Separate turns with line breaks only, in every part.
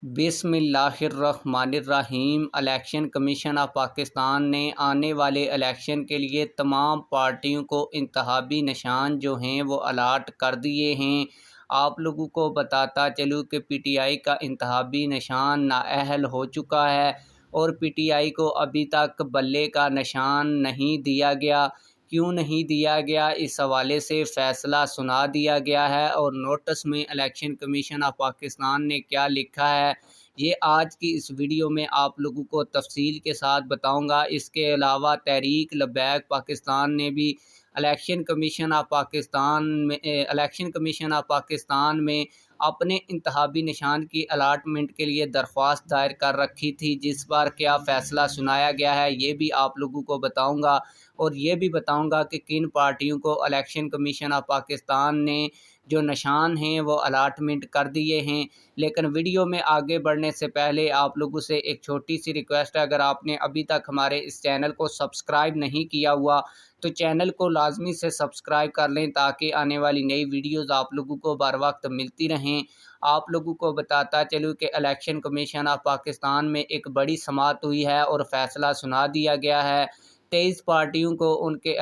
बिस्मिल्लाहिर्रहमानिर्रहीम। Election Commission of Pakistan ने आने वाले इलेक्शन के लिए तमाम पार्टियों को इंतखाबी निशान जो हैं वो अलाट कर दिए हैं। आप लोगों को बताता चलूँ कि पीटीआई का इंतखाबी निशान नाअहल हो चुका है और पीटीआई को अभी तक बल्ले का निशान नहीं दिया गया। क्यों नहीं दिया गया, इस हवाले से फ़ैसला सुना दिया गया है और नोटिस में इलेक्शन कमीशन ऑफ पाकिस्तान ने क्या लिखा है ये आज की इस वीडियो में आप लोगों को तफसील के साथ बताऊंगा। इसके अलावा तहरीक लब्बैक पाकिस्तान ने भी इलेक्शन कमीशन ऑफ पाकिस्तान में अपने इंतखाबी निशान की अलाटमेंट के लिए दरख्वास्त दायर कर रखी थी, जिस पर क्या फ़ैसला सुनाया गया है ये भी आप लोगों को बताऊंगा और ये भी बताऊंगा कि किन पार्टियों को इलेक्शन कमीशन ऑफ पाकिस्तान ने जो निशान हैं वो अलाटमेंट कर दिए हैं। लेकिन वीडियो में आगे बढ़ने से पहले आप लोगों से एक छोटी सी रिक्वेस्ट है, अगर आपने अभी तक हमारे इस चैनल को सब्सक्राइब नहीं किया हुआ तो चैनल को लाजमी से सब्सक्राइब कर लें ताकि आने वाली नई वीडियोज़ आप लोगों को बर वक्त मिलती रहें। आप लोगों को बताता चलूँ कि इलेक्शन कमीशन ऑफ पाकिस्तान में एक बड़ी समाअत हुई है और फ़ैसला सुना दिया गया है। 23 पार्टियों को उनके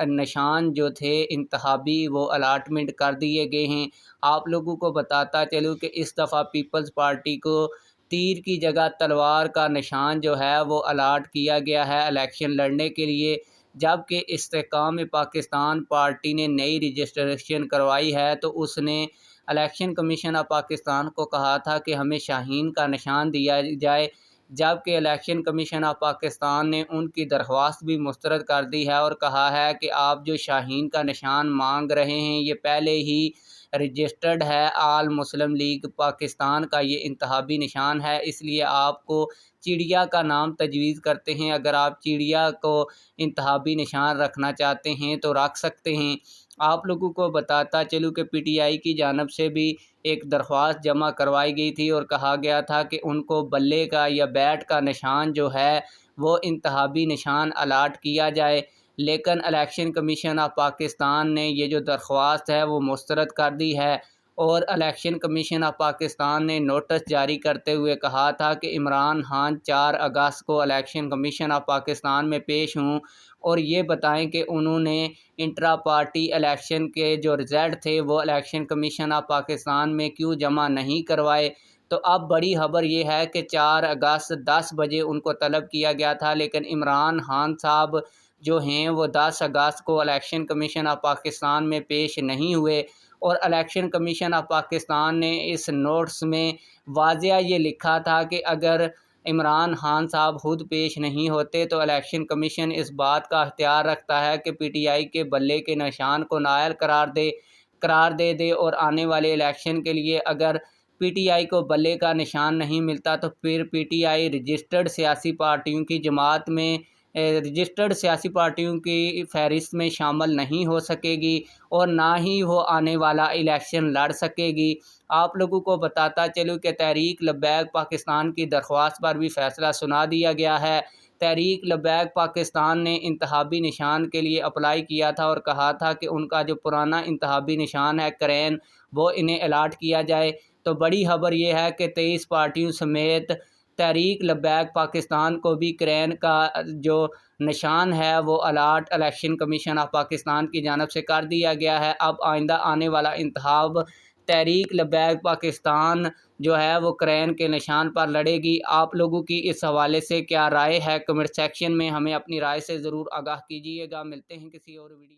निशान जो थे इंतखाबी वो अलाटमेंट कर दिए गए हैं। आप लोगों को बताता चलूँ कि इस दफ़ा पीपल्स पार्टी को तीर की जगह तलवार का निशान जो है वो अलाट किया गया है इलेक्शन लड़ने के लिए, जबकि इस्तेकाम पाकिस्तान पार्टी ने नई रजिस्ट्रेशन करवाई है तो उसने इलेक्शन कमीशन ऑफ पाकिस्तान को कहा था कि हमें शाहीन का निशान दिया जाए, जबकि इलेक्शन कमीशन ऑफ पाकिस्तान ने उनकी दरख्वास्त भी मुस्तरद कर दी है और कहा है कि आप जो शाहीन का निशान मांग रहे हैं ये पहले ही रजिस्टर्ड है। आल मुस्लिम लीग पाकिस्तान का ये इंतखाबी निशान है, इसलिए आपको चिड़िया का नाम तजवीज़ करते हैं। अगर आप चिड़िया को इंतखाबी निशान रखना चाहते हैं तो रख सकते हैं। आप लोगों को बताता चलूँ कि पीटीआई की जानिब से भी एक दरख्वास्त जमा करवाई गई थी और कहा गया था कि उनको बल्ले का या बैट का निशान जो है वो इंतखाबी निशान अलाट किया जाए, लेकिन इलेक्शन कमीशन ऑफ पाकिस्तान ने ये जो दरख्वास्त है वो मुस्तरद कर दी है। और इलेक्शन कमीशन ऑफ पाकिस्तान ने नोटिस जारी करते हुए कहा था कि इमरान खान 4 अगस्त को इलेक्शन कमीशन ऑफ पाकिस्तान में पेश हों और ये बताएं कि उन्होंने इंट्रा पार्टी इलेक्शन के जो रिज़ल्ट थे वो इलेक्शन कमीशन ऑफ पाकिस्तान में क्यों जमा नहीं करवाए। तो अब बड़ी खबर ये है कि 4 अगस्त 10 बजे उनको तलब किया गया था, लेकिन इमरान खान साहब जो हैं वो 10 अगस्त को इलेक्शन कमीशन ऑफ पाकिस्तान में पेश नहीं हुए और इलेक्शन कमीशन ऑफ पाकिस्तान ने इस नोट्स में वाज़िया ये लिखा था कि अगर इमरान खान साहब खुद पेश नहीं होते तो इलेक्शन कमीशन इस बात का अख्तियार रखता है कि पीटीआई के बल्ले के निशान को नायल करार दे और आने वाले इलेक्शन के लिए अगर पीटीआई को बल्ले का निशान नहीं मिलता तो फिर पीटीआई रजिस्टर्ड सियासी पार्टियों की फहरिस्त में शामिल नहीं हो सकेगी और ना ही वो आने वाला इलेक्शन लड़ सकेगी। आप लोगों को बताता चलूँ कि तहरीक लब्बैक पाकिस्तान की दरख्वास्त पर भी फ़ैसला सुना दिया गया है। तहरीक लब्बैक पाकिस्तान ने इंतखाबी निशान के लिए अप्लाई किया था और कहा था कि उनका जो पुराना इंतखाबी निशान है क्रैन वो इन्हें अलाट किया जाए। तो बड़ी खबर यह है कि 23 पार्टियों समेत तहरीक लब्बैक पाकिस्तान को भी क्रैन का जो निशान है वो allot Election Commission of Pakistan की जानिब से कर दिया गया है। अब आइंदा आने वाला इंतखाब तहरीक लब्बैक पाकिस्तान जो है वो क्रैन के निशान पर लड़ेगी। आप लोगों की इस हवाले से क्या राय है, कमेंट सेक्शन में हमें अपनी राय से ज़रूर आगाह कीजिएगा। मिलते हैं किसी और वीडियो।